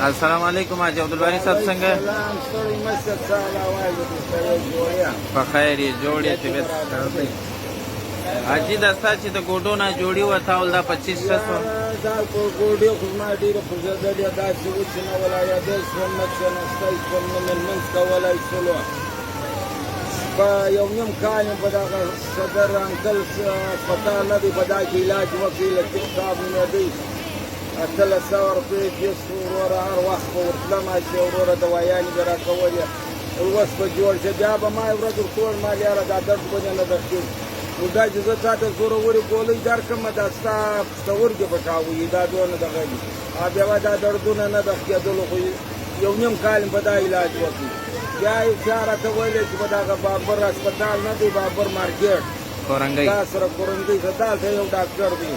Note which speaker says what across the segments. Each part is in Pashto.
Speaker 1: السلام علیکم حاجی عبدالباری صاحب څنګه؟
Speaker 2: سلام ستړی مشه ساله وایي د سره جوړیا
Speaker 1: په خیر یې جوړ یې طبیعت ښه دی. حاجي دا ستا چې د ګوډو نه جوړي وته اول دا 2500 سوه
Speaker 2: دا ګوډې خو زما ډېره خوځېدلې داسې وچې نه ولایدی شوم نه کښېناستی شوم نه مې لمونځ کولی شولو په یو نیم کال مې په دغه صدر انکل هسپتال نه دی په دا کې علاج وکړي لطیف صاحب نومېدی 800 روپۍ فیس وروره هر وخت به ورتلم هسې وروره دوايانې به راکولې اوس به جوړ شه بیا به ما یو ورځ ورته وویل ما یاره دا درد به نه درکېږي نو دا چې زه تا ته زورورې ګولۍ درکړم دا ستا پښتورګې به تاووي دا دونه دغه دي بیا به دا دردونه نه دغ کېدلو خو یو نیم کال مې په دا علاج وکړي بیا یو چا راته ویلی چې په دغه بابر هسپتال نه دی بابر مارکېټ دا سره کورنګۍ ته دالته یو ډاکټر دی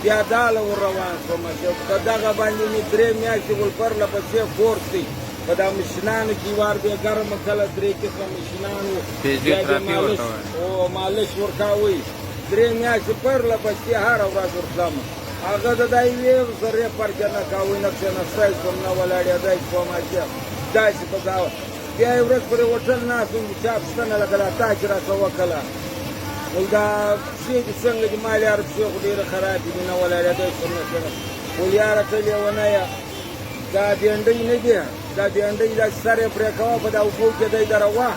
Speaker 2: بیا داله ور روان شوم په دغه باندې مې 3 میاشتې ولپرله پسې کورس دی په دا مشینانو کې وار بیا ګرمه کله 3 قسمه مشینانو او مالش ورکوي 3 میاشتې پرله پسې هره ورځ ورتلم هغه د دا یوې ذرې پرچه نه کوي نه کښېنستی شوم نه ولاړېدی شوم داسې په دا بیا یو ورځ پرې هوټل ناست وم چا پوښتنه لکله تا چې راته وکړله وایي دا پښې دې څنګه دي ما یاره پښې خو ډېرې خرابې دي نه ولاړېدی شوم نه کښېنه وایي یاره ته لیونیه دا بینډۍ نه دي دا بینډۍ داسې سر یې پرې کوه په دا اوبو کې دی دروه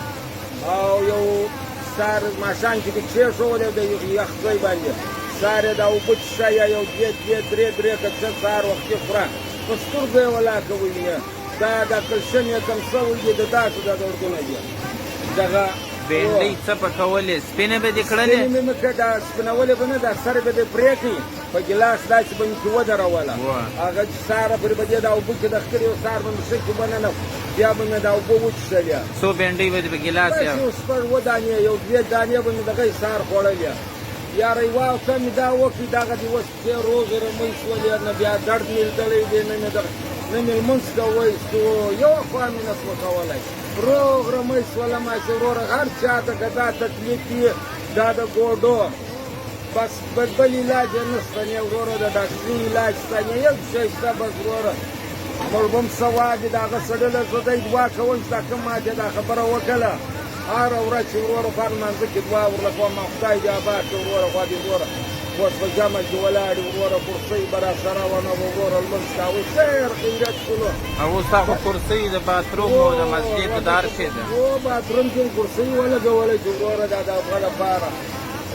Speaker 2: او یو سهار ماښام چې دې کښېښولی د یخ ځای باندې سهار یې دا اوبه څښه یا یو 2 3 کڅه سهار وختي خوره په سترګو یې ولاکه ووینه دا د کلشیم یې کم شوی دی د داسې دا دردونه دي دغه
Speaker 1: بینډۍ څه پکولې سپینې به دې کړلې
Speaker 2: سپینې مې که دا سپینولې به نه دا سر به دې پرې کړي په ګیلاس داسې به مې کې ودروله هغه چې سهاره پرې به دې دا اوبه کې د ښکرې یو سهار به مې ښه کې به نه بیا به مې دا اوبه وڅښلې
Speaker 1: څو بینډۍ به دې په ګیلاس
Speaker 2: یو شپږ 2 دانې یو 2 دانې به مې دغه سهار خوړلې یاره یوه ته مې دا وکړي دغه دې اوس پښې روغې رمۍ شولې نه بیا درد مې لیدلی دی نه مې نه مې لمونځ کوی شو یوه خوا مې نه شوه کولی روغ رمۍ شولم هسې وروره هر چا ته که دا تکلیف وي دا د ګوډو بس بل علاج یې نشته نه وروره د ډاکټري علاج شته نه یو شی شته بس وروره موږ به هم سواد د هغه سړي له زه دی دعا کوم چې دا کوم ما چې دا خبره وکړله هره ورځ چې وروره په هر لمانځه کې دعا ورله کوم خدای دې اباد کړي وروره خوا دې وروره اوس په جمع کې ولاړې وروره کرسۍ به راسره ونه به وروره لمونځ کوو خیر خیرت شولو
Speaker 1: او اوس تا خو کرسۍ د باتروم او د مسجد د هر شی ده
Speaker 2: او باتروم کې کرسۍ ولګوله چې وروره دا د هغه لپاره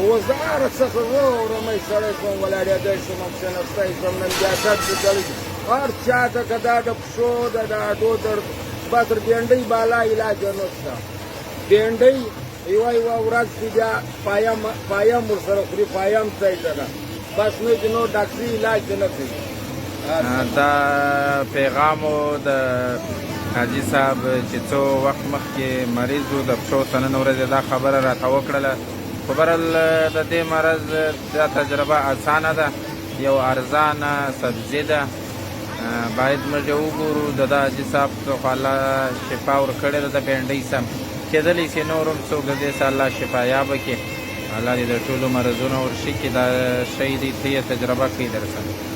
Speaker 2: اوس د هره څخه روغ رمۍ سړی شوم ولاړېدی شوم کښېنستی شوم نن بیا درد لیدلی هر چا ته که دا د پښو د هډو درد بس تر بینډۍ بالا علاج یې نشته بینډۍ یوه ورځ کې بیا پایم ورسره خوري پایم ځای ته ده بس نو چې نور ډاکټري علاج دې نه کوي
Speaker 1: دا پیغام و د حاجي صاحب چې څو وخت مخکې مریض و د پښو ته نن ورځې دا خبره راته وکړله خو برل د دې مرض دا تجربه اسانه ده یو ارزانه سبزي ده باید موږ وګورو د حاجي صاحب خو الله شفا ورکړې ده د بینډۍ سم کېدلی شي نور هم څوک د دې سه الله شفایابه کړي الله دې د ټولو مرضونو ورشي کړي دا شی دې ته یې تجربه کوي در سره